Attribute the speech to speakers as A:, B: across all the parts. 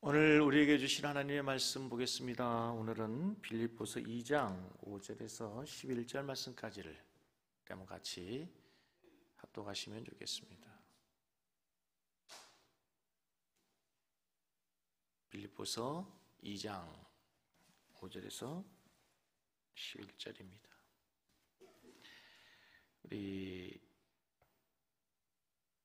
A: 오늘 우리에게 주신 하나님의 말씀 보겠습니다. 오늘은 빌립보서 2장 5절에서 11절 말씀까지를 한번 같이 합독하시면 좋겠습니다. 빌립보서 2장 5절에서 11절입니다. 우리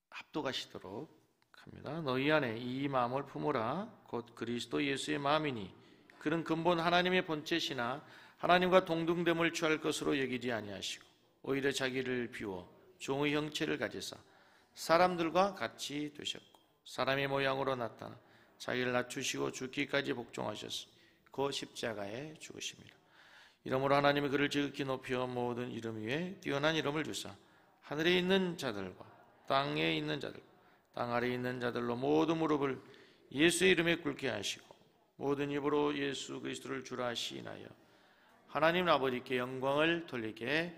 A: 합독하시도록 합니다. 너희 안에 이 마음을 품으라. 곧 그리스도 예수의 마음이니 그는 근본 하나님의 본체시나 하나님과 동등됨을 취할 것으로 여기지 아니하시고 오히려 자기를 비워 종의 형체를 가지사 사람들과 같이 되셨고 사람의 모양으로 나타나 자기를 낮추시고 죽기까지 복종하셨으니 그 십자가에 죽으심이라. 이러므로 하나님이 그를 지극히 높여 모든 이름 위에 뛰어난 이름을 주사 하늘에 있는 자들과 땅에 있는 자들 땅 아래에 있는 자들로 모든 무릎을 예수의 이름에 꿇게 하시고 모든 입으로 예수 그리스도를 주라 시인하여 하나님 아버지께 영광을 돌리게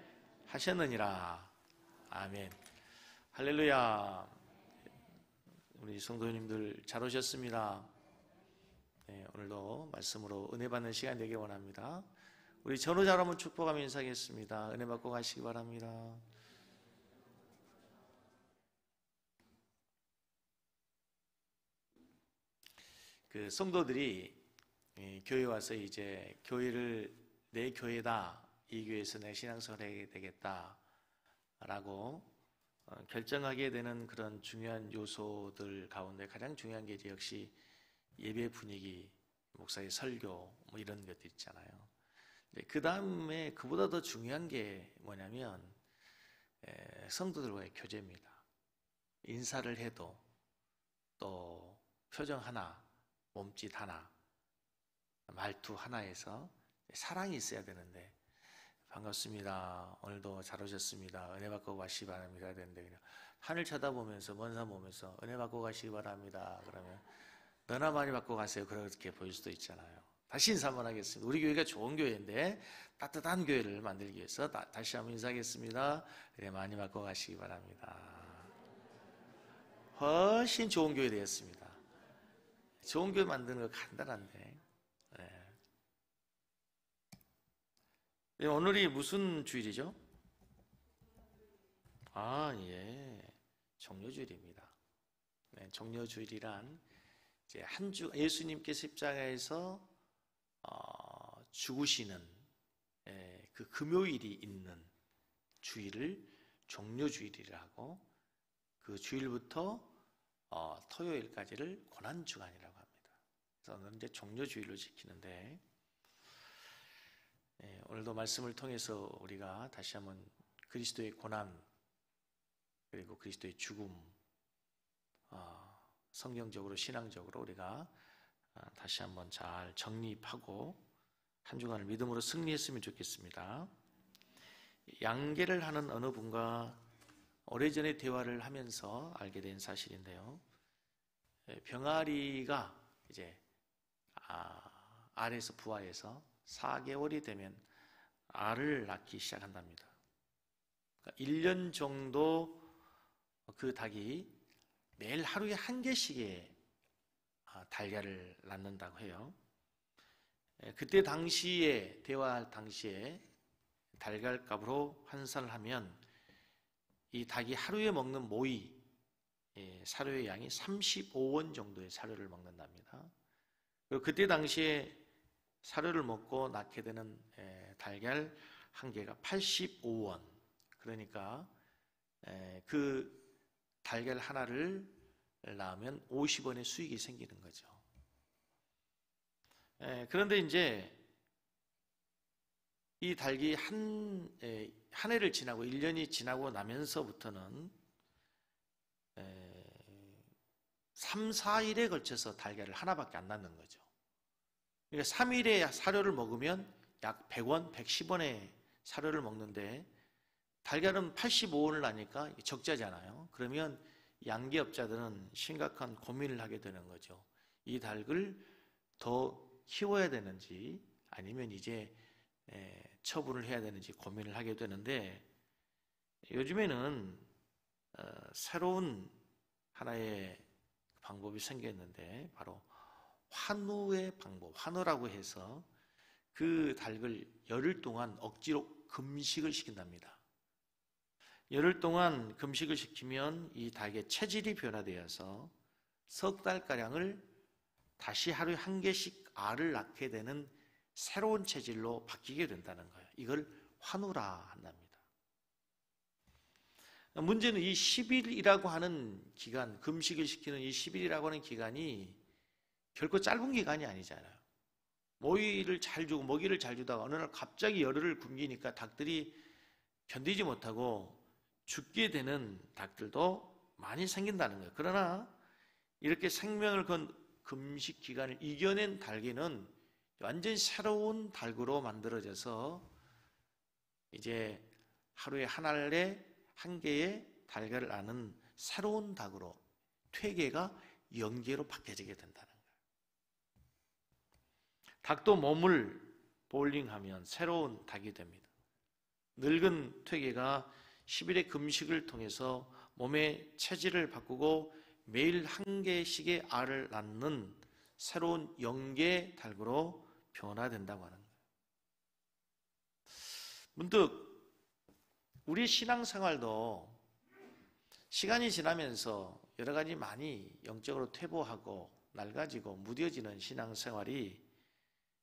A: 하셨느니라. 아멘. 할렐루야. 우리 성도님들 잘 오셨습니다. 네, 오늘도 말씀으로 은혜 받는 시간 되길 원합니다. 우리 전후자로 한번 축복하며 인사하겠습니다. 은혜 받고 가시기 바랍니다. 성도들이 교회 와서 이제 교회를 내 교회다, 이 교회에서 내 신앙생활을 해야 되겠다라고 결정하게 되는 그런 중요한 요소들 가운데 가장 중요한 게 이제 역시 예배 분위기, 목사의 설교 뭐 이런 것들 있잖아요. 그 다음에 그보다 더 중요한 게 뭐냐면 성도들과의 교제입니다. 인사를 해도 또 표정 하나, 몸짓 하나, 말투 하나에서 사랑이 있어야 되는데 반갑습니다. 오늘도 잘 오셨습니다. 은혜 받고 가시기 바랍니다. 되는데 그냥 하늘 쳐다보면서 먼 산 보면서 은혜 받고 가시기 바랍니다. 그러면 너나 많이 받고 가세요. 그렇게 보일 수도 있잖아요. 다시 인사 한번 하겠습니다. 우리 교회가 좋은 교회인데 따뜻한 교회를 만들기 위해서 다시 한번 인사하겠습니다. 은혜 많이 받고 가시기 바랍니다. 훨씬 좋은 교회 되었습니다. 좋은 교회 만드는 거 간단한데. 네. 오늘이 무슨 주일이죠? 정료주일입니다. 네, 정료주일이란 이제 한 주 예수님께 십자가에서 죽으시는 그 금요일이 있는 주일을 정료주일이라고, 그 주일부터 토요일까지를 고난주간이라고 합니다. 그래서 오늘은 이제 정료주일로 지키는데, 오늘도 말씀을 통해서 우리가 다시 한번 그리스도의 고난 그리고 그리스도의 죽음, 성경적으로 신앙적으로 우리가 다시 한번 잘 정립하고 한 주간을 믿음으로 승리했으면 좋겠습니다. 양계를 하는 어느 분과 오래전에 대화를 하면서 알게 된 사실인데요. 병아리가 이제 알에서 부화해서 4개월이 되면 알을 낳기 시작한답니다. 그러니까 1년 정도 그 닭이 매일 하루에 1개씩의 달걀을 낳는다고 해요. 그때 당시에, 대화할 당시에 달걀값으로 환산을 하면 이 닭이 하루에 먹는 모이, 사료의 양이 35원 정도의 사료를 먹는답니다. 그리고 그때 당시에 사료를 먹고 낳게 되는 달걀 한 개가 85원. 그러니까 그 달걀 하나를 낳으면 50원의 수익이 생기는 거죠. 그런데 이제 이 닭이 한 해를 지나고 1년이 지나고 나면서부터는 3, 4일에 걸쳐서 달걀을 하나밖에 안 낳는 거죠. 그러니까 3일에 사료를 먹으면 약 100원, 110원의 사료를 먹는데 달걀은 85원을 나니까 적자잖아요. 그러면 양계업자들은 심각한 고민을 하게 되는 거죠. 이 닭을 더 키워야 되는지 아니면 이제 처분을 해야 되는지 고민을 하게 되는데, 요즘에는 새로운 하나의 방법이 생겼는데 바로 환우의 방법, 환우라고 해서 그 닭을 열흘 동안 억지로 금식을 시킨답니다. 열흘 동안 금식을 시키면 이 닭의 체질이 변화되어서 석 달가량을 다시 하루에 한 개씩 알을 낳게 되는 새로운 체질로 바뀌게 된다는 거예요. 이걸 환우라 한답니다. 문제는 이 10일이라고 하는 기간, 금식을 시키는 이 10일이라고 하는 기간이 결코 짧은 기간이 아니잖아요. 먹이를 잘 주다가 어느 날 갑자기 열흘을 굶기니까 닭들이 견디지 못하고 죽게 되는 닭들도 많이 생긴다는 거예요. 그러나 이렇게 생명을 건 금식 기간을 이겨낸 닭에는 완전히 새로운 닭으로 만들어져서 이제 하루에 한 알에 한 개의 달걀을 낳는 새로운 닭으로 퇴계가 영계로 바뀌어지게 된다는 거예요. 닭도 몸을 볼링하면 새로운 닭이 됩니다. 늙은 퇴계가 10일의 금식을 통해서 몸의 체질을 바꾸고 매일 한 개씩의 알을 낳는 새로운 영계 닭으로 변화된다고 하는 거예요. 문득 우리 신앙생활도 시간이 지나면서 여러 가지 많이 영적으로 퇴보하고 낡아지고 무뎌지는 신앙생활이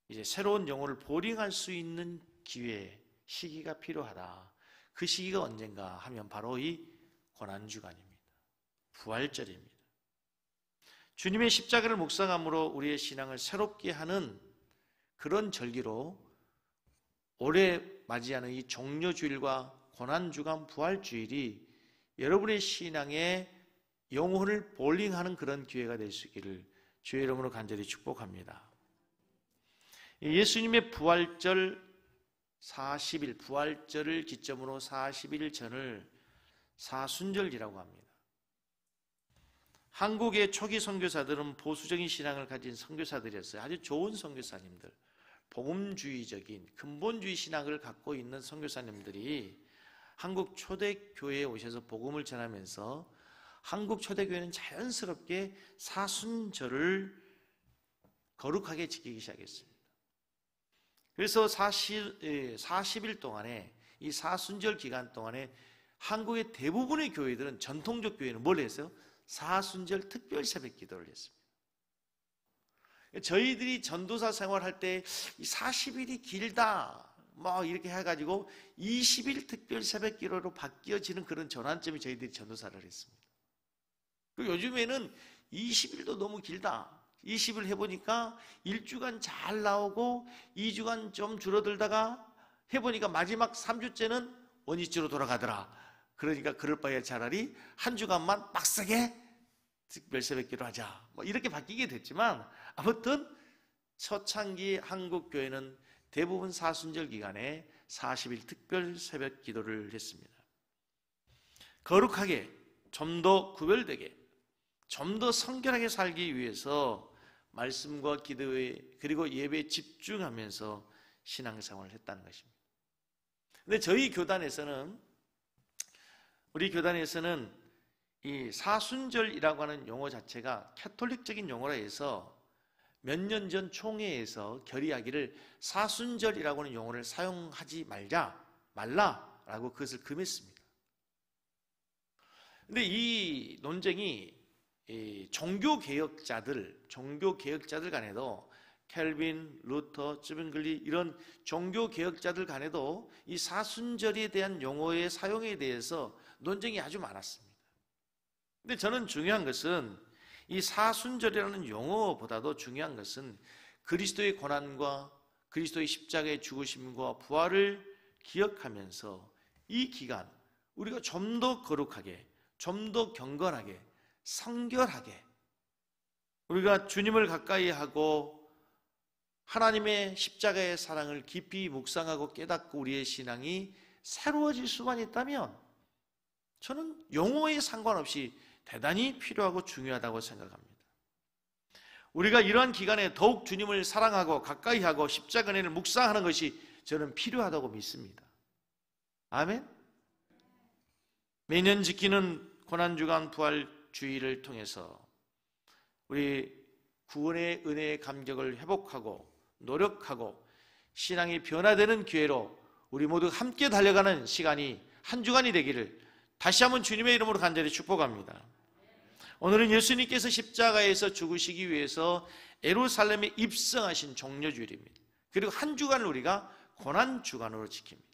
A: 이제 새로운 영혼을 보링할 수 있는 기회, 시기가 필요하다. 그 시기가 언젠가 하면 바로 이 고난주간입니다. 부활절입니다. 주님의 십자가를 묵상함으로 우리의 신앙을 새롭게 하는 그런 절기로 올해 맞이하는 이 종려주일과 고난주간 부활주일이 여러분의 신앙의 영혼을 볼링하는 그런 기회가 될 수 있기를 주의 이름으로 간절히 축복합니다. 예수님의 부활절 40일, 부활절을 기점으로 40일 전을 사순절이라고 합니다. 한국의 초기 선교사들은 보수적인 신앙을 가진 선교사들이었어요. 아주 좋은 선교사님들, 복음주의적인 근본주의 신앙을 갖고 있는 선교사님들이 한국 초대교회에 오셔서 복음을 전하면서 한국 초대교회는 자연스럽게 사순절을 거룩하게 지키기 시작했습니다. 그래서 40일 동안에 이 사순절 기간 동안에 한국의 대부분의 교회들은 전통적 교회는 뭘 했어요? 사순절 특별 새벽 기도를 했습니다. 저희들이 전도사 생활할 때 40일이 길다 뭐 이렇게 해가지고 20일 특별 새벽 기도로 바뀌어지는 그런 전환점이 저희들이 전도사를 했습니다. 그리고 요즘에는 20일도 너무 길다. 20일 해보니까 1주간 잘 나오고 2주간 좀 줄어들다가 해보니까 마지막 3주째는 원위치로 돌아가더라. 그러니까 그럴 바에 차라리 한 주간만 빡세게 특별 새벽기도 하자. 뭐 이렇게 바뀌게 됐지만 아무튼 초창기 한국 교회는 대부분 사순절 기간에 40일 특별 새벽 기도를 했습니다. 거룩하게, 좀 더 구별되게, 좀 더 성결하게 살기 위해서 말씀과 기도에 그리고 예배에 집중하면서 신앙생활을 했다는 것입니다. 근데 저희 교단에서는 우리 교단에서는 이 사순절이라고 하는 용어 자체가 캐톨릭적인 용어라 해서 몇 년 전 총회에서 결의하기를 사순절이라고 하는 용어를 사용하지 말라라고 그것을 금했습니다. 근데 이 논쟁이 종교개혁자들 간에도 켈빈, 루터, 쯔빙글리 이런 종교개혁자들 간에도 이 사순절에 대한 용어의 사용에 대해서 논쟁이 아주 많았습니다. 근데 저는 중요한 것은 이 사순절이라는 용어보다도 중요한 것은 그리스도의 고난과 그리스도의 십자가의 죽으심과 부활을 기억하면서 이 기간 우리가 좀 더 거룩하게, 좀 더 경건하게, 성결하게 우리가 주님을 가까이 하고 하나님의 십자가의 사랑을 깊이 묵상하고 깨닫고 우리의 신앙이 새로워질 수만 있다면 저는 용어에 상관없이 대단히 필요하고 중요하다고 생각합니다. 우리가 이러한 기간에 더욱 주님을 사랑하고 가까이 하고 십자가 은혜를 묵상하는 것이 저는 필요하다고 믿습니다. 아멘. 매년 지키는 고난주간 부활주의를 통해서 우리 구원의 은혜의 감격을 회복하고 노력하고 신앙이 변화되는 기회로 우리 모두 함께 달려가는 시간이 한 주간이 되기를 다시 한번 주님의 이름으로 간절히 축복합니다. 오늘은 예수님께서 십자가에서 죽으시기 위해서 예루살렘에 입성하신 종려주일입니다. 그리고 한 주간을 우리가 고난주간으로 지킵니다.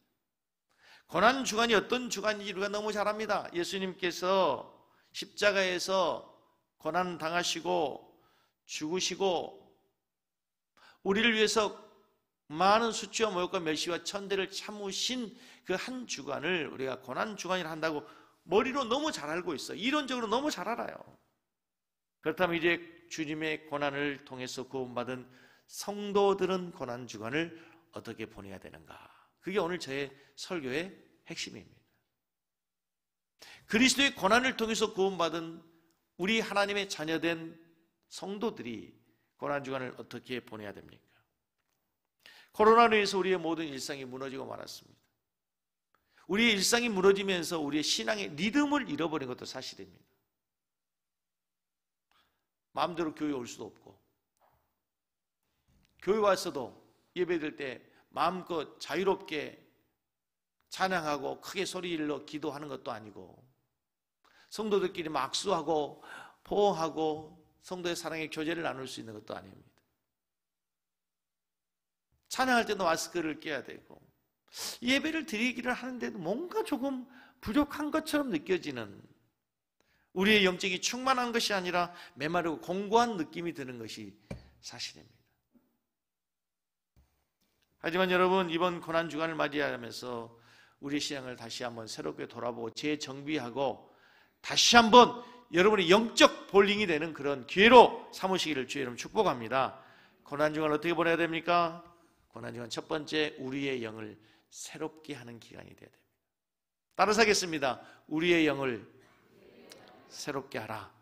A: 고난주간이 어떤 주간인지 우리가 너무 잘 압니다. 예수님께서 십자가에서 고난 당하시고 죽으시고 우리를 위해서 많은 수치와 모욕과 멸시와 천대를 참으신 그 한 주간을 우리가 고난주간이라 한다고 머리로 너무 잘 알고 있어요. 이론적으로 너무 잘 알아요. 그렇다면 이제 주님의 고난을 통해서 구원받은 성도들은 고난주간을 어떻게 보내야 되는가? 그게 오늘 저의 설교의 핵심입니다. 그리스도의 고난을 통해서 구원받은 우리 하나님의 자녀된 성도들이 고난주간을 어떻게 보내야 됩니까? 코로나로 인해서 우리의 모든 일상이 무너지고 말았습니다. 우리의 일상이 무너지면서 우리의 신앙의 리듬을 잃어버린 것도 사실입니다. 마음대로 교회 올 수도 없고 교회 와서도 예배드릴 때 마음껏 자유롭게 찬양하고 크게 소리질러 기도하는 것도 아니고 성도들끼리 막수하고 포옹하고 성도의 사랑의 교제를 나눌 수 있는 것도 아닙니다. 찬양할 때도 마스크를 껴야 되고 예배를 드리기를 하는데도 뭔가 조금 부족한 것처럼 느껴지는 우리의 영적이 충만한 것이 아니라 메마르고 공고한 느낌이 드는 것이 사실입니다. 하지만 여러분, 이번 고난주간을 맞이하면서 우리 신앙을 다시 한번 새롭게 돌아보고 재정비하고 다시 한번 여러분의 영적 볼링이 되는 그런 기회로 삼으시기를 주의 이름 축복합니다. 고난주간을 어떻게 보내야 됩니까? 고난주간 첫 번째, 우리의 영을 새롭게 하는 기간이 되어야 됩니다. 따라서 하겠습니다. 우리의 영을 새롭게 하라.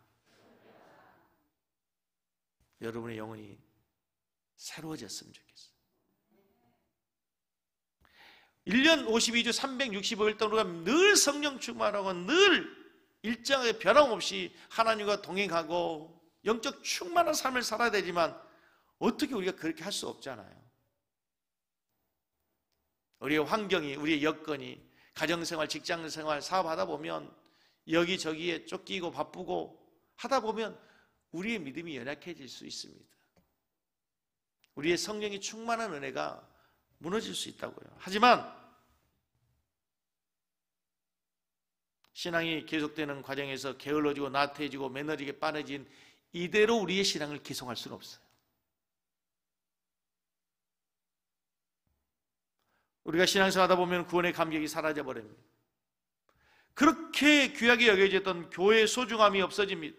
A: 여러분의 영혼이 새로워졌으면 좋겠어요. 1년 52주 365일 동안 우리가 늘 성령 충만하고 늘 일정하게 변함없이 하나님과 동행하고 영적 충만한 삶을 살아야 되지만 어떻게 우리가 그렇게 할 수 없잖아요. 우리의 환경이, 우리의 여건이, 가정생활, 직장생활, 사업하다 보면 여기저기에 쫓기고 바쁘고 하다 보면 우리의 믿음이 연약해질 수 있습니다. 우리의 성령이 충만한 은혜가 무너질 수 있다고요. 하지만 신앙이 계속되는 과정에서 게을러지고 나태해지고 매너리게 빠져진 이대로 우리의 신앙을 계속할 수는 없어요. 우리가 신앙생활 하다 보면 구원의 감격이 사라져 버립니다. 그렇게 귀하게 여겨졌던 교회의 소중함이 없어집니다.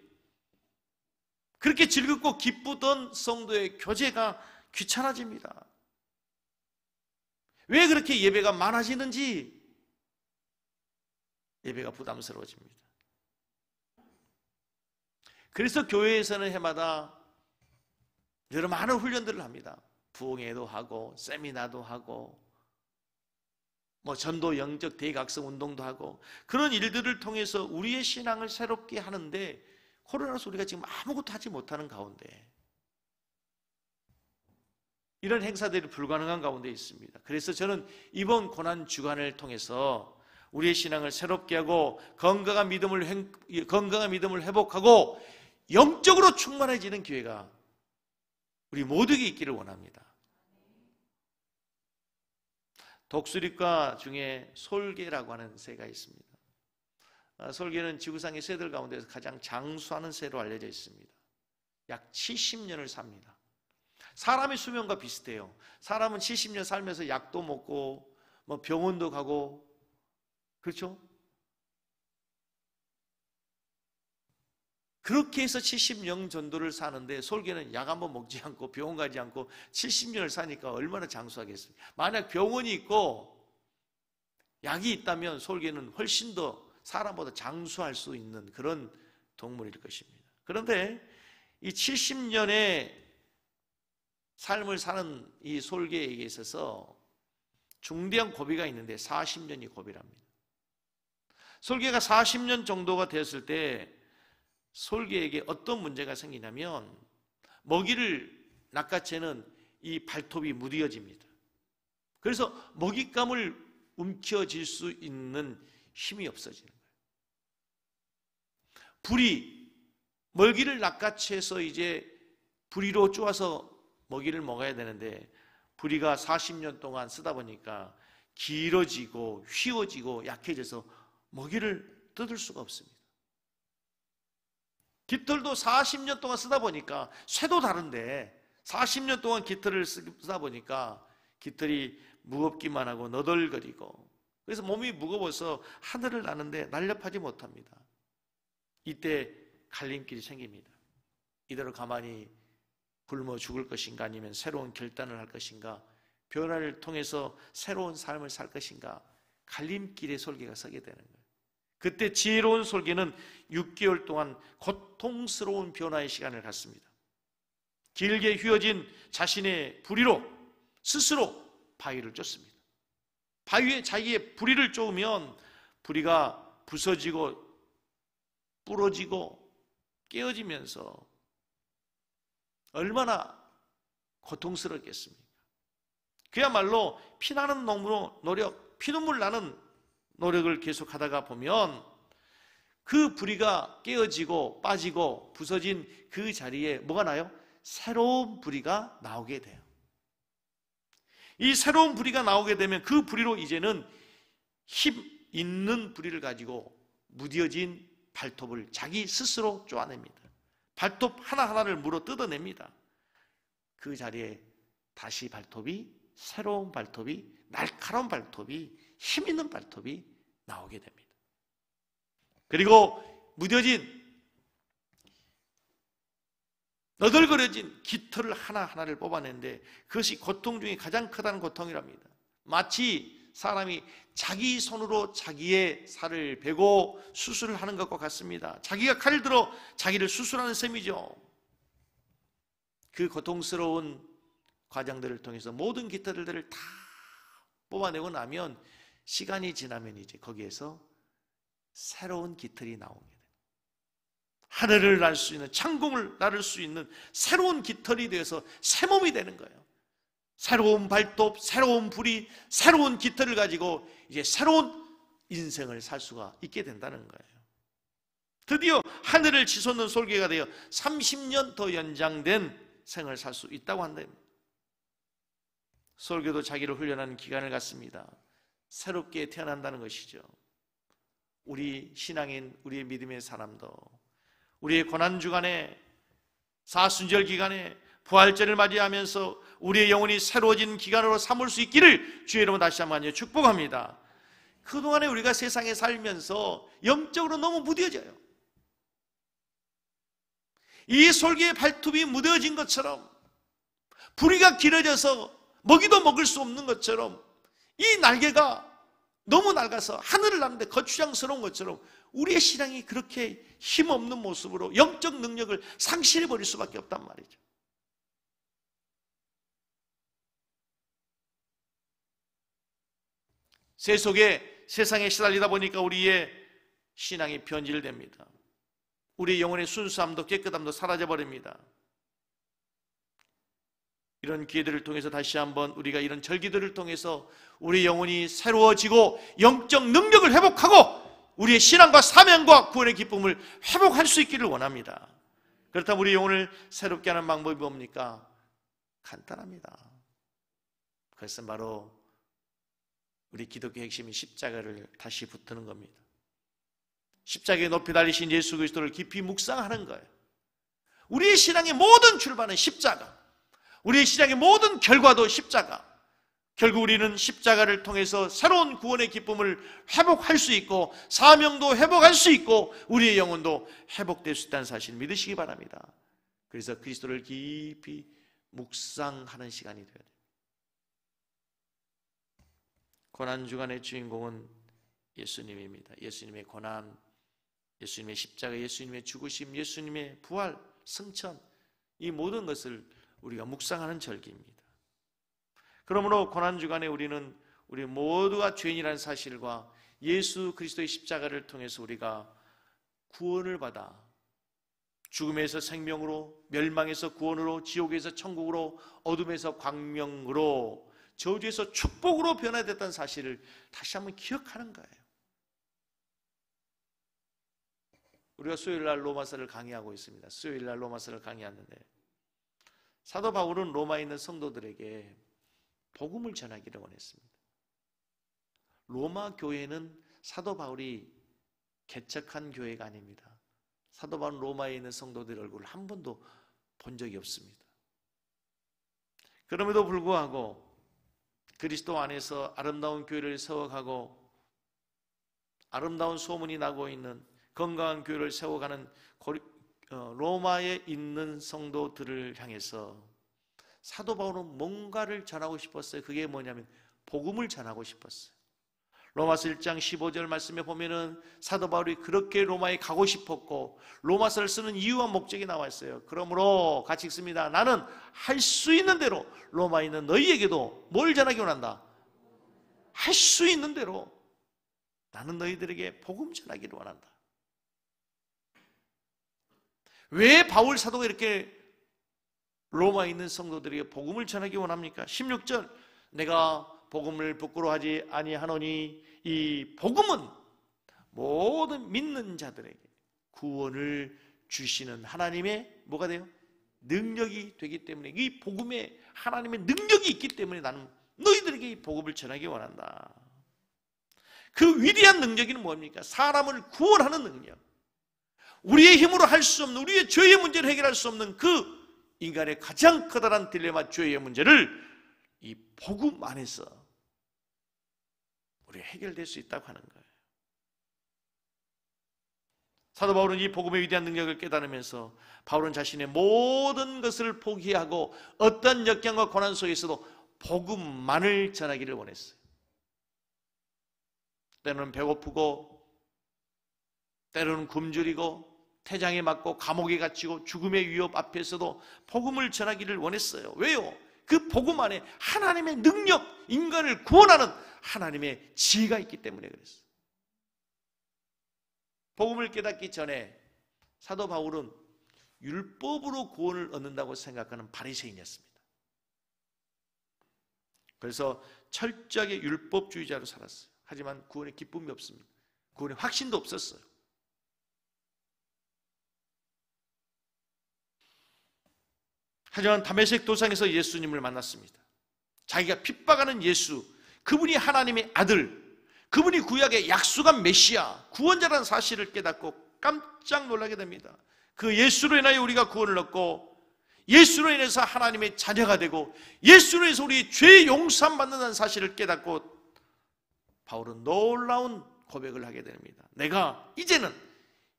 A: 그렇게 즐겁고 기쁘던 성도의 교제가 귀찮아집니다. 왜 그렇게 예배가 많아지는지 예배가 부담스러워집니다. 그래서 교회에서는 해마다 여러 많은 훈련들을 합니다. 부흥회도 하고 세미나도 하고 전도 영적 대각성 운동도 하고 그런 일들을 통해서 우리의 신앙을 새롭게 하는데 코로나로서 우리가 지금 아무것도 하지 못하는 가운데 이런 행사들이 불가능한 가운데 있습니다. 그래서 저는 이번 고난 주간을 통해서 우리의 신앙을 새롭게 하고 건강한 믿음을 회복하고 영적으로 충만해지는 기회가 우리 모두에게 있기를 원합니다. 독수리과 중에 솔개라고 하는 새가 있습니다. 솔개는 지구상의 새들 가운데서 가장 장수하는 새로 알려져 있습니다. 약 70년을 삽니다. 사람의 수명과 비슷해요. 사람은 70년 살면서 약도 먹고 병원도 가고 그렇죠? 그렇게 해서 70년 정도를 사는데 솔개는 약 한번 먹지 않고 병원 가지 않고 70년을 사니까 얼마나 장수하겠습니까? 만약 병원이 있고 약이 있다면 솔개는 훨씬 더 사람보다 장수할 수 있는 그런 동물일 것입니다. 그런데 이 70년의 삶을 사는 이 솔개에게 있어서 중대한 고비가 있는데 40년이 고비랍니다. 솔개가 40년 정도가 되었을 때 솔개에게 어떤 문제가 생기냐면 먹이를 낚아채는 이 발톱이 무뎌집니다. 그래서 먹잇감을 움켜쥘 수 있는 힘이 없어지는 거예요. 부리, 먹이를 낚아채서 이제 부리로 쪼아서 먹이를 먹어야 되는데 부리가 40년 동안 쓰다 보니까 길어지고 휘어지고 약해져서 먹이를 뜯을 수가 없습니다. 깃털도 40년 동안 쓰다 보니까 쇠도 다른데 40년 동안 깃털을 쓰다 보니까 깃털이 무겁기만 하고 너덜거리고 그래서 몸이 무거워서 하늘을 나는데 날렵하지 못합니다. 이때 갈림길이 생깁니다. 이대로 가만히 굶어 죽을 것인가 아니면 새로운 결단을 할 것인가 변화를 통해서 새로운 삶을 살 것인가 갈림길에 솔개가 서게 되는 거예요. 그때 지혜로운 솔개는 6개월 동안 고통스러운 변화의 시간을 갖습니다. 길게 휘어진 자신의 부리로 스스로 바위를 쫓습니다. 바위에 자기의 부리를 쫓으면 부리가 부서지고 부러지고 깨어지면서 얼마나 고통스럽겠습니까? 그야말로 피나는 노력, 피눈물 나는 노력을 계속하다가 보면 그 부리가 깨어지고 빠지고 부서진 그 자리에 뭐가 나요? 새로운 부리가 나오게 돼요. 이 새로운 부리가 나오게 되면 그 부리로 이제는 힘 있는 부리를 가지고 무뎌진 발톱을 자기 스스로 쪼아냅니다. 발톱 하나하나를 물어 뜯어냅니다. 그 자리에 다시 새로운 발톱이, 날카로운 발톱이, 힘 있는 발톱이 나오게 됩니다. 그리고 무뎌진, 너덜거려진 깃털을 하나하나를 뽑아내는데 그것이 고통 중에 가장 크다는 고통이랍니다. 마치 사람이 자기 손으로 자기의 살을 베고 수술을 하는 것과 같습니다. 자기가 칼을 들어 자기를 수술하는 셈이죠. 그 고통스러운 과정들을 통해서 모든 깃털들을 다 뽑아내고 나면 시간이 지나면 이제 거기에서 새로운 깃털이 나오게 돼요. 하늘을 날 수 있는, 창공을 나를 수 있는 새로운 깃털이 되어서 새 몸이 되는 거예요. 새로운 발톱, 새로운 부리, 새로운 깃털을 가지고 이제 새로운 인생을 살 수가 있게 된다는 거예요. 드디어 하늘을 치솟는 솔개가 되어 30년 더 연장된 생을 살 수 있다고 한답니다. 솔개도 자기를 훈련하는 기간을 갖습니다. 새롭게 태어난다는 것이죠. 우리 신앙인, 우리의 믿음의 사람도 우리의 고난주간에, 사순절 기간에, 부활절을 맞이하면서 우리의 영혼이 새로워진 기간으로 삼을 수 있기를 주의 이름으로 다시 한번 축복합니다. 그동안에 우리가 세상에 살면서 영적으로 너무 무뎌져요. 이 솔개의 발톱이 무뎌진 것처럼, 부리가 길어져서 먹이도 먹을 수 없는 것처럼, 이 날개가 너무 낡아서 하늘을 나는데 거추장스러운 것처럼 우리의 신앙이 그렇게 힘없는 모습으로 영적 능력을 상실해버릴 수밖에 없단 말이죠. 세상에 시달리다 보니까 우리의 신앙이 변질됩니다. 우리의 영혼의 순수함도 깨끗함도 사라져버립니다. 이런 기회들을 통해서 다시 한번 우리가 이런 절기들을 통해서 우리 영혼이 새로워지고 영적 능력을 회복하고 우리의 신앙과 사명과 구원의 기쁨을 회복할 수 있기를 원합니다. 그렇다면 우리 영혼을 새롭게 하는 방법이 뭡니까? 간단합니다. 그것은 바로 우리 기독교의 핵심인 십자가를 다시 붙드는 겁니다. 십자가에 높이 달리신 예수 그리스도를 깊이 묵상하는 거예요. 우리의 신앙의 모든 출발은 십자가, 우리의 신앙의 모든 결과도 십자가. 결국 우리는 십자가를 통해서 새로운 구원의 기쁨을 회복할 수 있고 사명도 회복할 수 있고 우리의 영혼도 회복될 수 있다는 사실을 믿으시기 바랍니다. 그래서 그리스도를 깊이 묵상하는 시간이 되어야 돼요. 고난주간의 주인공은 예수님입니다. 예수님의 고난, 예수님의 십자가, 예수님의 죽으심, 예수님의 부활, 승천, 이 모든 것을 우리가 묵상하는 절기입니다. 그러므로 고난주간에 우리는 우리 모두가 죄인이라는 사실과 예수 그리스도의 십자가를 통해서 우리가 구원을 받아 죽음에서 생명으로, 멸망에서 구원으로, 지옥에서 천국으로, 어둠에서 광명으로, 저주에서 축복으로 변화됐다는 사실을 다시 한번 기억하는 거예요. 우리가 수요일날 로마서를 강의하고 있습니다. 수요일날 로마서를 강의하는데 사도 바울은 로마에 있는 성도들에게 복음을 전하기를 원했습니다. 로마 교회는 사도 바울이 개척한 교회가 아닙니다. 사도 바울은 로마에 있는 성도들의 얼굴을 한 번도 본 적이 없습니다. 그럼에도 불구하고 그리스도 안에서 아름다운 교회를 세워가고 아름다운 소문이 나고 있는 건강한 교회를 세워가는 로마에 있는 성도들을 향해서 사도 바울은 뭔가를 전하고 싶었어요. 그게 뭐냐면 복음을 전하고 싶었어요. 로마서 1장 15절 말씀에 보면은 사도 바울이 그렇게 로마에 가고 싶었고 로마서를 쓰는 이유와 목적이 나와 있어요. 그러므로 같이 읽습니다. 나는 할 수 있는 대로 로마에 있는 너희에게도 뭘 전하기 원한다? 할 수 있는 대로 나는 너희들에게 복음 전하기를 원한다. 왜 바울 사도가 이렇게 로마에 있는 성도들에게 복음을 전하기 원합니까? 16절 내가 복음을 부끄러워하지 아니하노니 이 복음은 모든 믿는 자들에게 구원을 주시는 하나님의 뭐가 돼요? 능력이 되기 때문에 이 복음에 하나님의 능력이 있기 때문에 나는 너희들에게 이 복음을 전하기 원한다. 그 위대한 능력이 뭡니까? 사람을 구원하는 능력. 우리의 힘으로 할 수 없는 우리의 죄의 문제를 해결할 수 없는 그 인간의 가장 커다란 딜레마 죄의 문제를 이 복음 안에서 우리가 해결될 수 있다고 하는 거예요. 사도 바울은 이 복음의 위대한 능력을 깨달으면서 바울은 자신의 모든 것을 포기하고 어떤 역경과 고난 속에서도 복음만을 전하기를 원했어요. 때로는 배고프고 때로는 굶주리고 태장에 맞고 감옥에 갇히고 죽음의 위협 앞에서도 복음을 전하기를 원했어요. 왜요? 그 복음 안에 하나님의 능력, 인간을 구원하는 하나님의 지혜가 있기 때문에 그랬어요. 복음을 깨닫기 전에 사도 바울은 율법으로 구원을 얻는다고 생각하는 바리새인이었습니다. 그래서 철저하게 율법주의자로 살았어요. 하지만 구원의 기쁨이 없습니다. 구원의 확신도 없었어요. 하지만 다메섹 도상에서 예수님을 만났습니다. 자기가 핍박하는 예수, 그분이 하나님의 아들, 그분이 구약의 약속한 메시아, 구원자라는 사실을 깨닫고 깜짝 놀라게 됩니다. 그 예수로 인하여 우리가 구원을 얻고 예수로 인해서 하나님의 자녀가 되고 예수로 인해서 우리 죄 용서함 받는다는 사실을 깨닫고 바울은 놀라운 고백을 하게 됩니다. 내가 이제는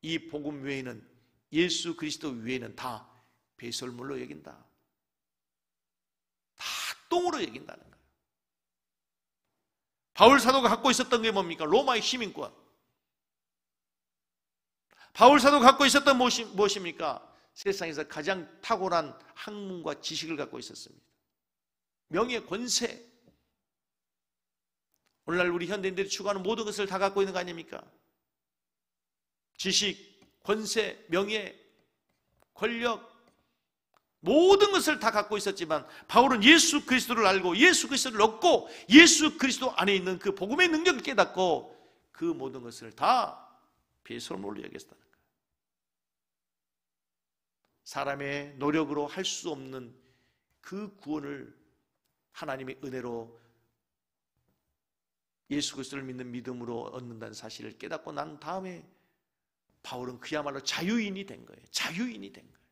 A: 이 복음 외에는 예수 그리스도 외에는 다 배설물로 여긴다. 다 똥으로 여긴다는 거예요. 바울 사도가 갖고 있었던 게 뭡니까? 로마의 시민권. 바울 사도가 갖고 있었던 무엇입니까? 세상에서 가장 탁월한 학문과 지식을 갖고 있었습니다. 명예, 권세. 오늘날 우리 현대인들이 추구하는 모든 것을 다 갖고 있는 거 아닙니까? 지식, 권세, 명예, 권력, 모든 것을 다 갖고 있었지만 바울은 예수 그리스도를 알고 예수 그리스도를 얻고 예수 그리스도 안에 있는 그 복음의 능력을 깨닫고 그 모든 것을 다 배설물로 여겼다는 거예요. 사람의 노력으로 할 수 없는 그 구원을 하나님의 은혜로 예수 그리스도를 믿는 믿음으로 얻는다는 사실을 깨닫고 난 다음에 바울은 그야말로 자유인이 된 거예요. 자유인이 된 거예요.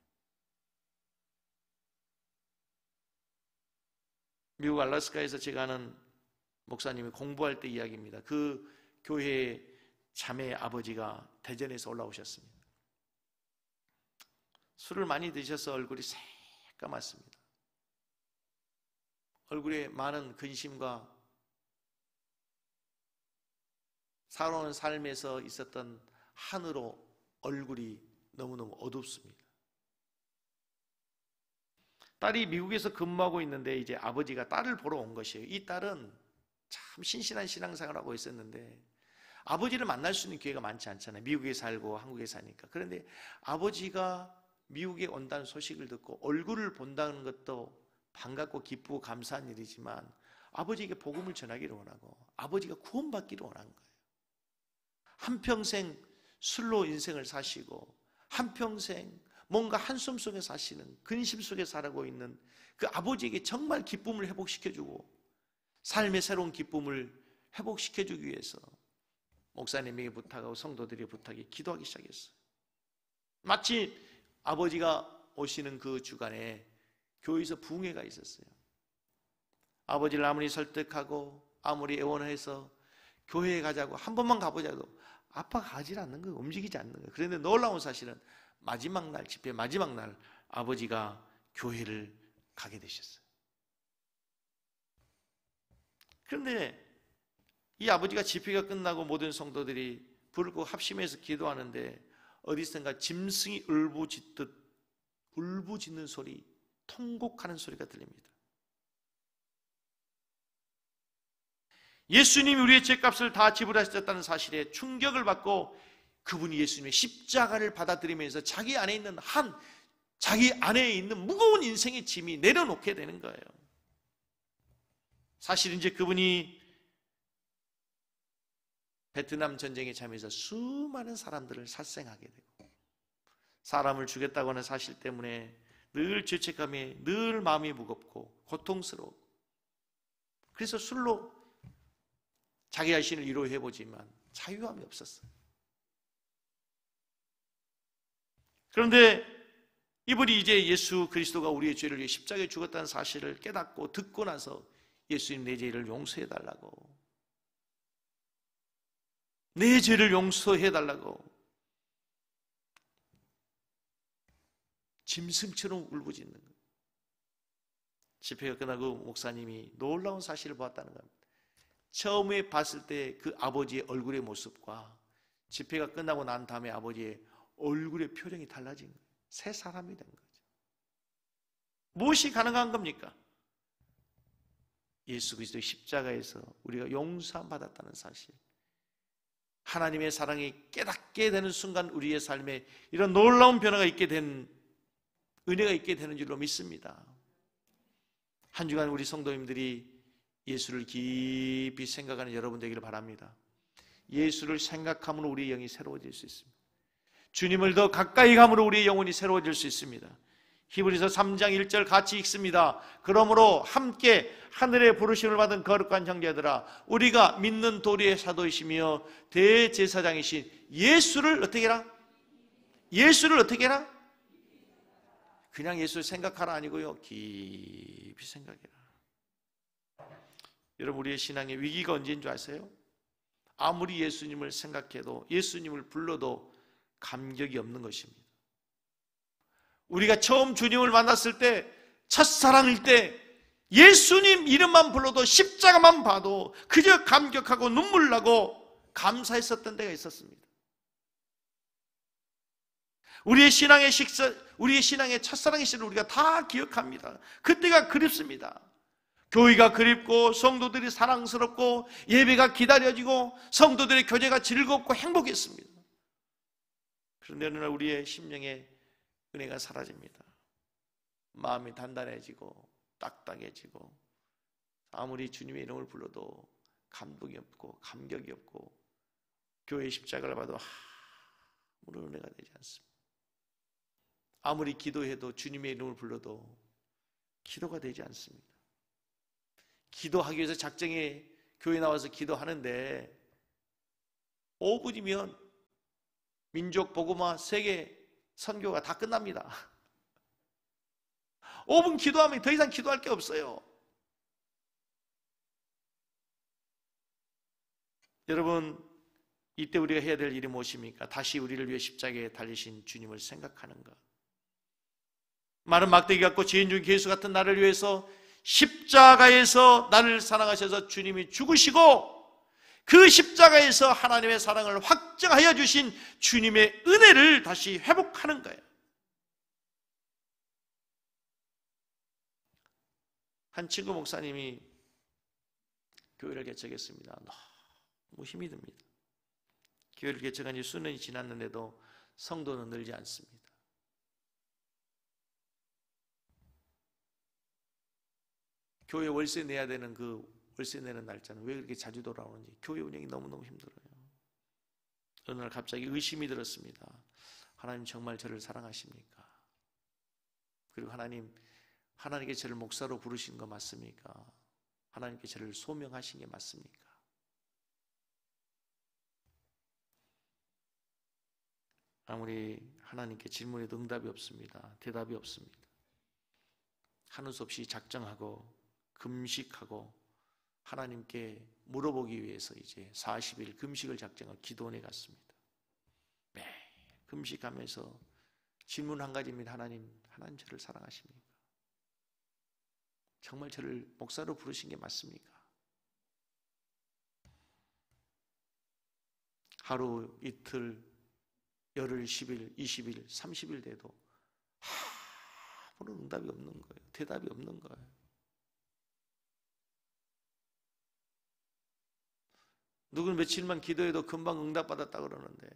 A: 미국 알래스카에서 제가 아는 목사님이 공부할 때 이야기입니다. 그 교회의 자매 아버지가 대전에서 올라오셨습니다. 술을 많이 드셔서 얼굴이 새까맣습니다. 얼굴에 많은 근심과 살아오는 삶에서 있었던 한으로 얼굴이 너무너무 어둡습니다. 딸이 미국에서 근무하고 있는데 이제 아버지가 딸을 보러 온 것이에요. 이 딸은 참 신실한 신앙생활을 하고 있었는데 아버지를 만날 수 있는 기회가 많지 않잖아요. 미국에 살고 한국에 사니까. 그런데 아버지가 미국에 온다는 소식을 듣고 얼굴을 본다는 것도 반갑고 기쁘고 감사한 일이지만 아버지에게 복음을 전하기를 원하고 아버지가 구원받기를 원한 거예요. 한평생 술로 인생을 사시고 한평생 뭔가 한숨 속에 사시는 근심 속에 살아가고 있는 그 아버지에게 정말 기쁨을 회복시켜주고 삶의 새로운 기쁨을 회복시켜주기 위해서 목사님에게 부탁하고 성도들의 부탁에 기도하기 시작했어요. 마치 아버지가 오시는 그 주간에 교회에서 부흥회가 있었어요. 아버지를 아무리 설득하고 아무리 애원해서 교회에 가자고 한 번만 가보자도 아빠가 가지 않는 거예요. 움직이지 않는 거예요. 그런데 놀라운 사실은 마지막 날, 집회 마지막 날 아버지가 교회를 가게 되셨어요. 그런데 이 아버지가 집회가 끝나고 모든 성도들이 불을 끄고 합심해서 기도하는데 어디선가 짐승이 울부짖듯 울부짖는 소리, 통곡하는 소리가 들립니다. 예수님이 우리의 죄값을 다 지불하셨다는 사실에 충격을 받고 그분이 예수님의 십자가를 받아들이면서 자기 안에 있는 무거운 인생의 짐이 내려놓게 되는 거예요. 사실 이제 그분이 베트남 전쟁에 참여해서 수많은 사람들을 살생하게 되고 사람을 죽였다고 하는 사실 때문에 늘 죄책감에 늘 마음이 무겁고 고통스러워. 그래서 술로 자기 자신을 위로해보지만 자유함이 없었어요. 그런데 이분이 이제 예수 그리스도가 우리의 죄를 위해 십자가에 죽었다는 사실을 깨닫고 듣고 나서 예수님 내 죄를 용서해달라고, 내 죄를 용서해달라고 짐승처럼 울부짖는 거예요. 집회가 끝나고 목사님이 놀라운 사실을 보았다는 겁니다. 처음에 봤을 때 그 아버지의 얼굴의 모습과 집회가 끝나고 난 다음에 아버지의 얼굴의 표정이 달라진 거예요. 새 사람이 된 거죠. 무엇이 가능한 겁니까? 예수 그리스도의 십자가에서 우리가 용서함 받았다는 사실, 하나님의 사랑이 깨닫게 되는 순간 우리의 삶에 이런 놀라운 변화가 있게 된 은혜가 있게 되는 줄로 믿습니다. 한 주간 우리 성도님들이 예수를 깊이 생각하는 여러분 되기를 바랍니다. 예수를 생각함으로 우리의 영이 새로워질 수 있습니다. 주님을 더 가까이 감으로 우리의 영혼이 새로워질 수 있습니다. 히브리서 3장 1절 같이 읽습니다. 그러므로 함께 하늘의 부르심을 받은 거룩한 형제들아, 우리가 믿는 도리의 사도이시며 대제사장이신 예수를 어떻게 해라? 예수를 어떻게 해라? 그냥 예수를 생각하라 아니고요, 깊이 생각해라. 여러분, 우리의 신앙의 위기가 언제인 줄 아세요? 아무리 예수님을 생각해도, 예수님을 불러도 감격이 없는 것입니다. 우리가 처음 주님을 만났을 때, 첫사랑일 때 예수님 이름만 불러도, 십자가만 봐도 그저 감격하고 눈물 나고 감사했었던 때가 있었습니다. 우리의 신앙의 첫사랑이신 우리가 다 기억합니다. 그때가 그립습니다. 교회가 그립고 성도들이 사랑스럽고 예배가 기다려지고 성도들의 교제가 즐겁고 행복했습니다. 그런데 어느 날 우리의 심령에 은혜가 사라집니다. 마음이 단단해지고 딱딱해지고 아무리 주님의 이름을 불러도 감동이 없고 감격이 없고 교회의 십자가를 봐도 아무런 은혜가 되지 않습니다. 아무리 기도해도 주님의 이름을 불러도 기도가 되지 않습니다. 기도하기 위해서 작정해 교회 나와서 기도하는데 5분이면 민족 복음화 세계 선교가 다 끝납니다. 5분 기도하면 더 이상 기도할 게 없어요. 여러분, 이때 우리가 해야 될 일이 무엇입니까? 다시 우리를 위해 십자가에 달리신 주님을 생각하는 것. 마른 막대기 같고 죄인 중 괴수 같은 나를 위해서 십자가에서 나를 사랑하셔서 주님이 죽으시고 그 십자가에서 하나님의 사랑을 확증하여 주신 주님의 은혜를 다시 회복하는 거예요. 한 친구 목사님이 교회를 개척했습니다. 너무 힘이 듭니다. 교회를 개척한 지 수년이 지났는데도 성도는 늘지 않습니다. 교회 월세 내야 되는 그 월세 내는 날짜는 왜 그렇게 자주 돌아오는지 교회 운영이 너무너무 힘들어요. 어느 날 갑자기 의심이 들었습니다. 하나님 정말 저를 사랑하십니까? 그리고 하나님께 저를 목사로 부르신 거 맞습니까? 하나님께 저를 소명하신 게 맞습니까? 아무리 하나님께 질문해도 응답이 없습니다. 대답이 없습니다. 하는 수 없이 작정하고 금식하고 하나님께 물어보기 위해서 이제 40일 금식을 작정하고 기도원에 갔습니다. 매일 금식하면서 질문 한 가지입니다. 하나님 저를 사랑하십니까? 정말 저를 목사로 부르신 게 맞습니까? 하루, 이틀, 열흘, 10일, 20일, 30일 돼도 아무런 응답이 없는 거예요. 대답이 없는 거예요. 누구는 며칠만 기도해도 금방 응답받았다 그러는데,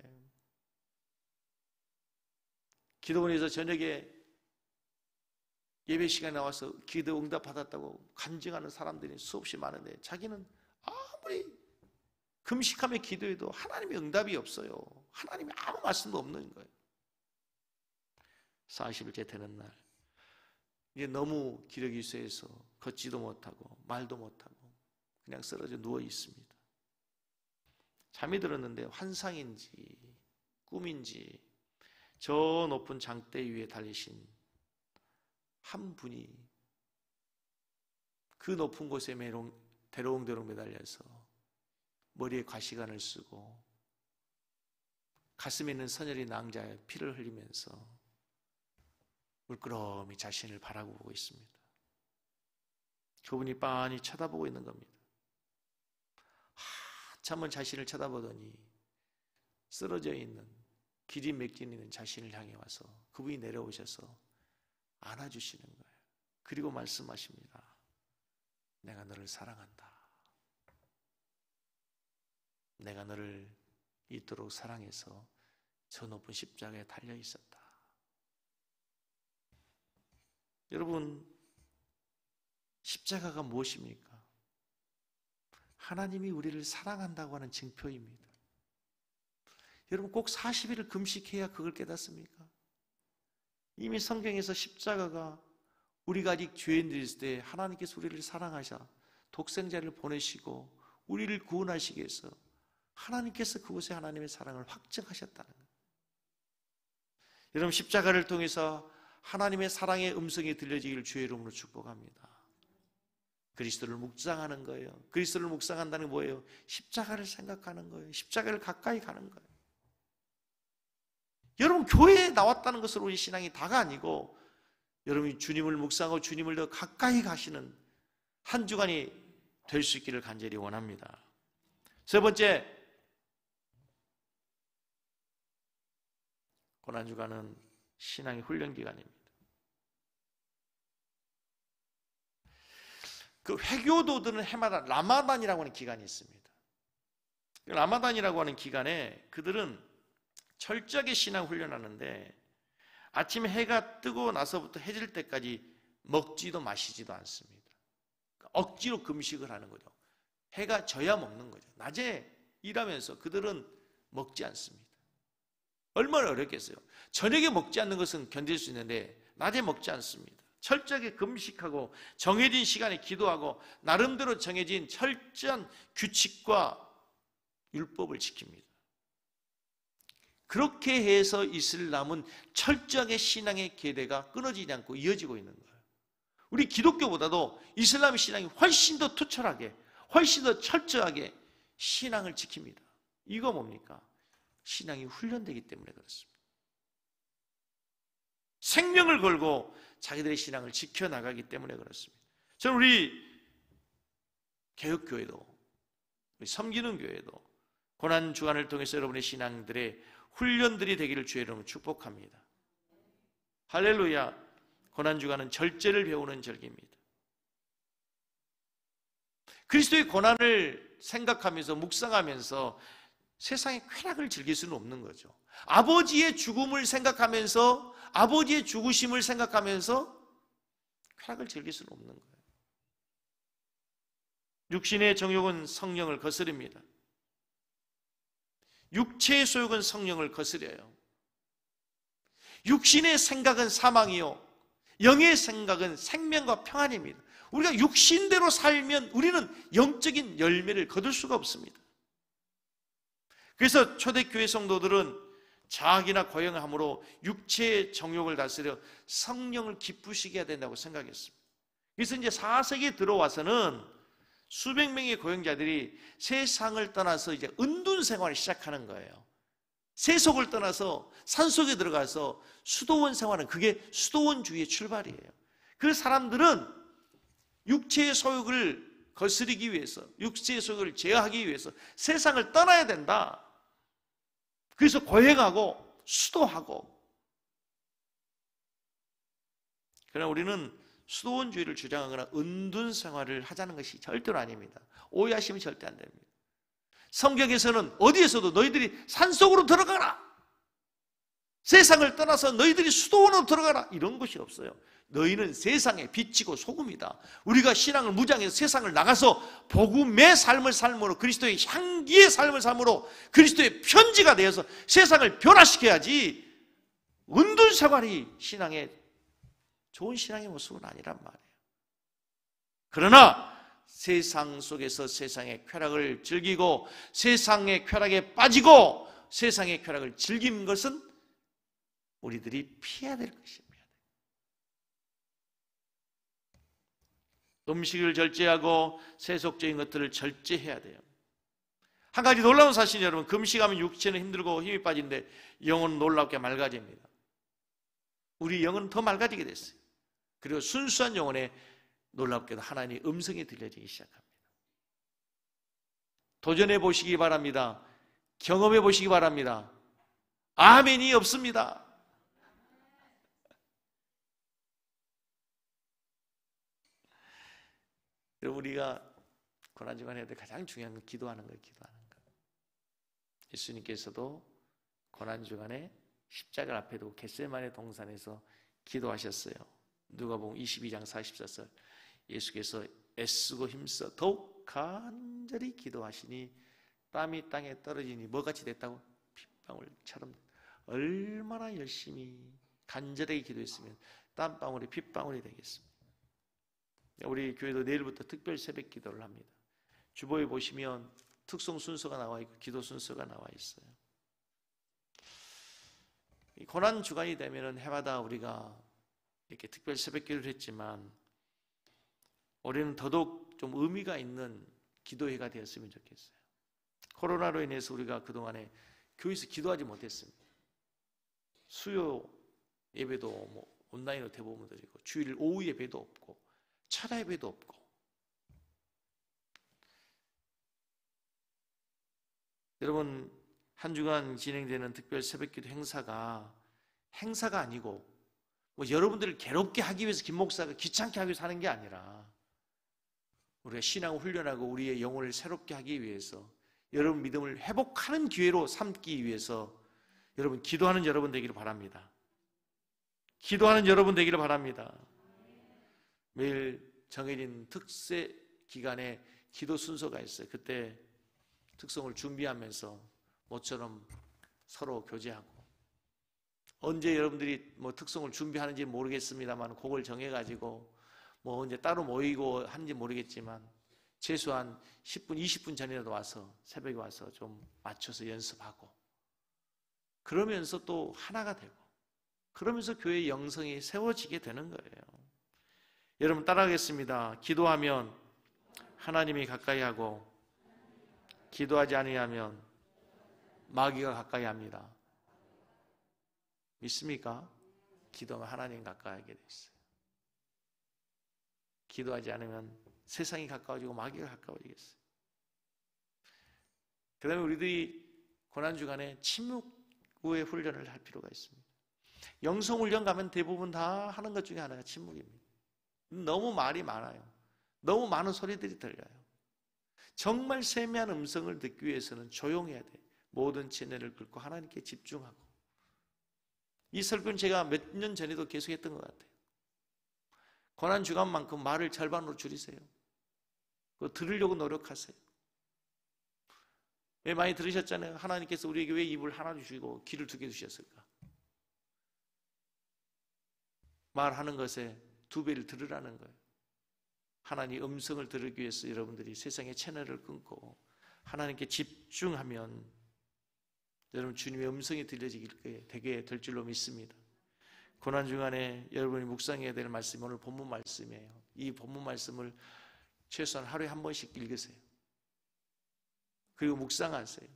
A: 기도원에서 저녁에 예배 시간에 나와서 기도 응답받았다고 간증하는 사람들이 수없이 많은데, 자기는 아무리 금식하며 기도해도 하나님의 응답이 없어요. 하나님이 아무 말씀도 없는 거예요. 40일째 되는 날, 이제 너무 기력이 쇠해서 걷지도 못하고 말도 못하고 그냥 쓰러져 누워 있습니다. 잠이 들었는데 환상인지 꿈인지 저 높은 장대 위에 달리신 한 분이 그 높은 곳에 대롱대롱 매달려서 머리에 가시관을 쓰고 가슴에 있는 선혈이 낭자에 피를 흘리면서 물끄러미 자신을 바라보고 있습니다. 그분이 빤히 쳐다보고 있는 겁니다. 한참은 자신을 쳐다보더니 쓰러져 있는 길이 맥진 있는 자신을 향해 와서 그분이 내려오셔서 안아주시는 거예요. 그리고 말씀하십니다. 내가 너를 사랑한다. 내가 너를 이토록 사랑해서 저 높은 십자가에 달려 있었다. 여러분, 십자가가 무엇입니까? 하나님이 우리를 사랑한다고 하는 증표입니다. 여러분, 꼭 40일을 금식해야 그걸 깨닫습니까? 이미 성경에서 십자가가 우리가 아직 죄인들이 있을 때 하나님께서 우리를 사랑하셔 독생자를 보내시고 우리를 구원하시기 위해서 하나님께서 그곳에 하나님의 사랑을 확증하셨다는 거예요. 여러분, 십자가를 통해서 하나님의 사랑의 음성이 들려지기를 주의 이름으로 축복합니다. 그리스도를 묵상하는 거예요. 그리스도를 묵상한다는 게 뭐예요? 십자가를 생각하는 거예요. 십자가를 가까이 가는 거예요. 여러분, 교회에 나왔다는 것으로 우리 신앙이 다가 아니고 여러분이 주님을 묵상하고 주님을 더 가까이 가시는 한 주간이 될 수 있기를 간절히 원합니다. 세 번째, 고난주간은 신앙의 훈련 기간입니다. 그 회교도들은 해마다 라마단이라고 하는 기간이 있습니다. 라마단이라고 하는 기간에 그들은 철저하게 신앙 훈련하는데 아침에 해가 뜨고 나서부터 해질 때까지 먹지도 마시지도 않습니다. 억지로 금식을 하는 거죠. 해가 져야 먹는 거죠. 낮에 일하면서 그들은 먹지 않습니다. 얼마나 어렵겠어요. 저녁에 먹지 않는 것은 견딜 수 있는데 낮에 먹지 않습니다. 철저하게 금식하고 정해진 시간에 기도하고 나름대로 정해진 철저한 규칙과 율법을 지킵니다. 그렇게 해서 이슬람은 철저하게 신앙의 계대가 끊어지지 않고 이어지고 있는 거예요. 우리 기독교보다도 이슬람 신앙이 훨씬 더 투철하게, 훨씬 더 철저하게 신앙을 지킵니다. 이거 뭡니까? 신앙이 훈련되기 때문에 그렇습니다. 생명을 걸고 자기들의 신앙을 지켜나가기 때문에 그렇습니다. 저는 우리 개혁교회도, 우리 섬기는 교회도 고난주간을 통해서 여러분의 신앙들의 훈련들이 되기를 주의 이름으로 축복합니다. 할렐루야. 고난주간은 절제를 배우는 절기입니다. 그리스도의 고난을 생각하면서 묵상하면서 세상의 쾌락을 즐길 수는 없는 거죠. 아버지의 죽음을 생각하면서, 아버지의 죽으심을 생각하면서 쾌락을 즐길 수는 없는 거예요. 육신의 정욕은 성령을 거스릅니다. 육체의 소욕은 성령을 거스려요. 육신의 생각은 사망이요, 영의 생각은 생명과 평안입니다. 우리가 육신대로 살면 우리는 영적인 열매를 거둘 수가 없습니다. 그래서 초대교회 성도들은 자학이나 고행함으로 육체의 정욕을 다스려 성령을 기쁘시게 해야 된다고 생각했습니다. 그래서 이제 4세기에 들어와서는 수백 명의 고행자들이 세상을 떠나서 이제 은둔 생활을 시작하는 거예요. 세속을 떠나서 산속에 들어가서 수도원 생활은, 그게 수도원주의의 출발이에요. 그 사람들은 육체의 소욕을 거스르기 위해서, 육체의 소욕을 제어하기 위해서 세상을 떠나야 된다. 그래서 고행하고 수도하고. 그러나 우리는 수도원주의를 주장하거나 은둔 생활을 하자는 것이 절대로 아닙니다. 오해하시면 절대 안 됩니다. 성경에서는 어디에서도 너희들이 산속으로 들어가라, 세상을 떠나서 너희들이 수도원으로 들어가라, 이런 것이 없어요. 너희는 세상의 빛이고 소금이다. 우리가 신앙을 무장해서 세상을 나가서 복음의 삶을 삶으로, 그리스도의 향기의 삶을 삶으로 그리스도의 편지가 되어서 세상을 변화시켜야지, 은둔 생활이 좋은 신앙의 모습은 아니란 말이에요. 그러나 세상 속에서 세상의 쾌락을 즐기고 세상의 쾌락에 빠지고 세상의 쾌락을 즐기는 것은 우리들이 피해야 될 것입니다. 음식을 절제하고 세속적인 것들을 절제해야 돼요. 한 가지 놀라운 사실이, 여러분, 금식하면 육체는 힘들고 힘이 빠지는데 영혼은 놀랍게 맑아집니다. 우리 영혼은 더 맑아지게 됐어요. 그리고 순수한 영혼에 놀랍게도 하나님의 음성이 들려지기 시작합니다. 도전해 보시기 바랍니다. 경험해 보시기 바랍니다. 아멘이 없습니다. 우리가 고난주간 해야 될 가장 중요한 건 기도하는 거예요. 기도하는 거. 예수님께서도 고난주간에 십자가 앞에 두고 겟세마네 동산에서 기도하셨어요. 누가복음 22장 44절, 예수께서 애쓰고 힘써 더욱 간절히 기도하시니 땀이 땅에 떨어지니 뭐같이 됐다고? 핏방울처럼. 얼마나 열심히 간절하게 기도했으면 땀방울이 핏방울이 되겠습니다. 우리 교회도 내일부터 특별 새벽 기도를 합니다. 주보에 보시면 특송 순서가 나와 있고 기도 순서가 나와 있어요. 고난 주간이 되면은 해마다 우리가 이렇게 특별 새벽 기도를 했지만 올해는 더더욱 좀 의미가 있는 기도회가 되었으면 좋겠어요. 코로나로 인해서 우리가 그동안에 교회에서 기도하지 못했습니다. 수요 예배도 온라인으로 대부분 드리고, 주일 오후 예배도 없고, 철야 예배도 없고. 여러분, 한 주간 진행되는 특별 새벽기도 행사가 아니고 여러분들을 괴롭게 하기 위해서 김 목사가 귀찮게 하기 위해서 하는 게 아니라 우리가 신앙을 훈련하고 우리의 영혼을 새롭게 하기 위해서 여러분 믿음을 회복하는 기회로 삼기 위해서 여러분 기도하는 여러분 되기를 바랍니다. 기도하는 여러분 되기를 바랍니다. 매일 정해진 특세 기간에 기도 순서가 있어요. 그때 특성을 준비하면서 모처럼 서로 교제하고, 언제 여러분들이 특성을 준비하는지 모르겠습니다만 그걸 정해가지고 이제 따로 모이고 하는지 모르겠지만 최소한 10분, 20분 전이라도 와서 새벽에 와서 좀 맞춰서 연습하고, 그러면서 또 하나가 되고, 그러면서 교회의 영성이 세워지게 되는 거예요. 여러분 따라하겠습니다. 기도하면 하나님이 가까이 하고, 기도하지 아니하면 마귀가 가까이 합니다. 믿습니까? 기도하면 하나님 가까이 하게 돼 있어요. 기도하지 않으면 세상이 가까워지고 마귀가 가까워지겠어요. 그 다음에 우리들이 고난주간에 침묵의 훈련을 할 필요가 있습니다. 영성훈련 가면 대부분 다 하는 것 중에 하나가 침묵입니다. 너무 말이 많아요. 너무 많은 소리들이 들려요. 정말 세미한 음성을 듣기 위해서는 조용해야 돼. 모든 채널을 끄고 하나님께 집중하고. 이 설교는 제가 몇 년 전에도 계속했던 것 같아요. 고난주간만큼 말을 절반으로 줄이세요. 들으려고 노력하세요. 왜 많이 들으셨잖아요. 하나님께서 우리에게 왜 입을 하나 주시고 귀를 2개 주셨을까? 말하는 것에 2배를 들으라는 거예요. 하나님 음성을 들으기 위해서 여러분들이 세상의 채널을 끊고 하나님께 집중하면 여러분 주님의 음성이 들려지게 되게 될 줄로 믿습니다. 고난 중간에 여러분이 묵상해야 될 말씀이 오늘 본문 말씀이에요. 이 본문 말씀을 최소한 하루에 한 번씩 읽으세요. 그리고 묵상하세요.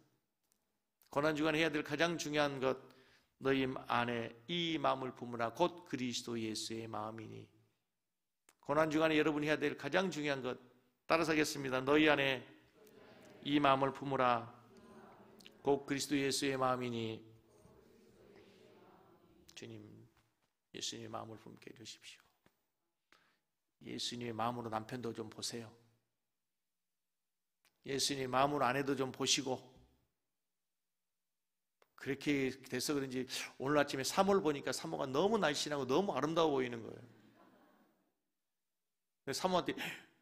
A: 고난 중간에 해야 될 가장 중요한 것, 너희 안에 이 마음을 품으라 곧 그리스도 예수의 마음이니. 고난 중간에 여러분이 해야 될 가장 중요한 것, 따라서 하겠습니다. 너희 안에 이 마음을 품으라 곧 그리스도 예수의 마음이니. 주님, 예수님의 마음을 품게 해주십시오. 예수님의 마음으로 남편도 좀 보세요. 예수님의 마음으로 아내도 좀 보시고. 그렇게 돼서 그런지 오늘 아침에 사모를 보니까 사모가 너무 날씬하고 너무 아름다워 보이는 거예요. 사모한테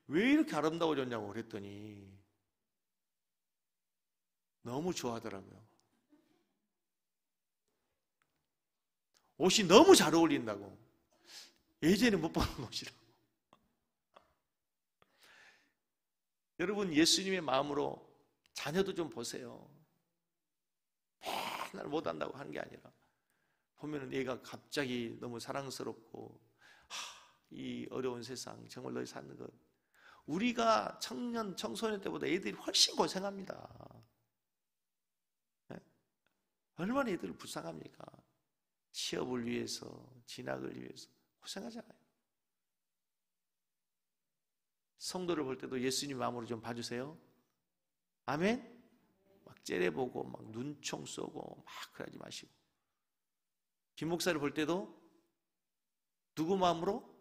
A: 왜 이렇게 아름다워졌냐고 그랬더니 너무 좋아하더라고요. 옷이 너무 잘 어울린다고. 예전에 못 보는 옷이라고. 여러분, 예수님의 마음으로 자녀도 좀 보세요. 맨날 못한다고 하는 게 아니라 보면은 얘가 갑자기 너무 사랑스럽고, 이 어려운 세상 정말 너희 사는 것, 우리가 청소년 때보다 애들이 훨씬 고생합니다. 네? 얼마나 애들을 불쌍합니까? 취업을 위해서, 진학을 위해서 고생하잖아요. 성도를 볼 때도 예수님 마음으로 좀 봐주세요. 아멘? 막 째려보고 막 눈총 쏘고 막 그러지 마시고. 김 목사를 볼 때도 누구 마음으로?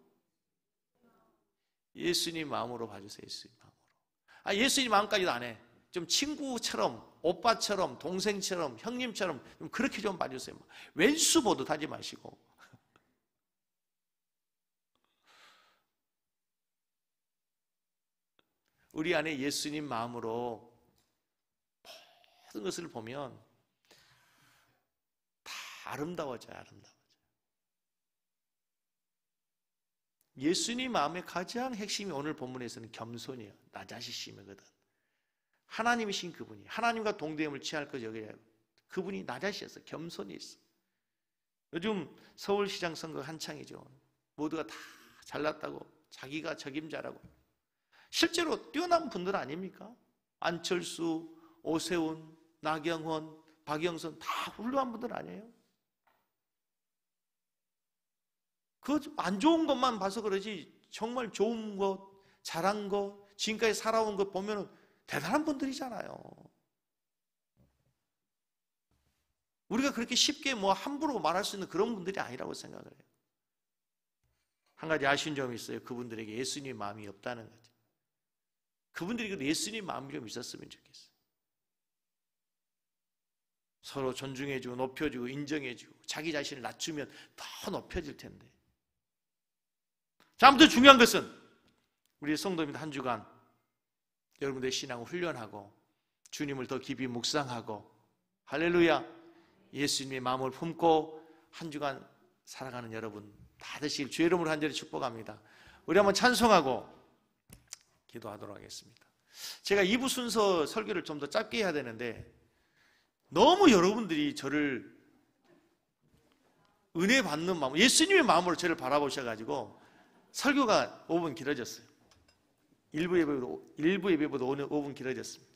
A: 예수님 마음으로 봐주세요. 예수님 마음으로. 예수님 마음까지도 안 해. 좀 친구처럼, 오빠처럼, 동생처럼, 형님처럼 좀 그렇게 좀 봐주세요. 왼수 보듯 하지 마시고. 우리 안에 예수님 마음으로 모든 것을 보면 다 아름다워져요. 아름다워져요. 예수님 마음의 가장 핵심이 오늘 본문에서는 겸손이에요. 나 자신심이거든. 하나님이신 그분이, 하나님과 동대음을 취할 것 여겨야 해요. 그분이 나 자신이었어. 겸손이 있어. 요즘 서울시장 선거 한창이죠. 모두가 다 잘났다고, 자기가 적임자라고. 실제로 뛰어난 분들 아닙니까? 안철수, 오세훈, 나경원, 박영선 다 훌륭한 분들 아니에요? 그 안 좋은 것만 봐서 그러지 정말 좋은 것, 잘한 것, 지금까지 살아온 것 보면 대단한 분들이잖아요. 우리가 그렇게 쉽게 함부로 말할 수 있는 그런 분들이 아니라고 생각을 해요. 한 가지 아쉬운 점이 있어요. 그분들에게 예수님의 마음이 없다는 거죠. 그분들이 예수님 마음이 좀 있었으면 좋겠어요. 서로 존중해주고 높여주고 인정해주고 자기 자신을 낮추면 더 높여질 텐데. 자, 아무튼 중요한 것은 우리 성도님들 한 주간 여러분들의 신앙을 훈련하고 주님을 더 깊이 묵상하고, 할렐루야, 예수님의 마음을 품고 한 주간 살아가는 여러분 다 되시길 주의 이름으로 간절히 축복합니다. 우리 한번 찬송하고 기도하도록 하겠습니다. 제가 2부 순서 설교를 좀 더 짧게 해야 되는데 너무 여러분들이 저를 은혜 받는 마음, 예수님의 마음으로 저를 바라보셔가지고 설교가 5분 길어졌어요. 일부 예배보다 오늘 5분 길어졌습니다.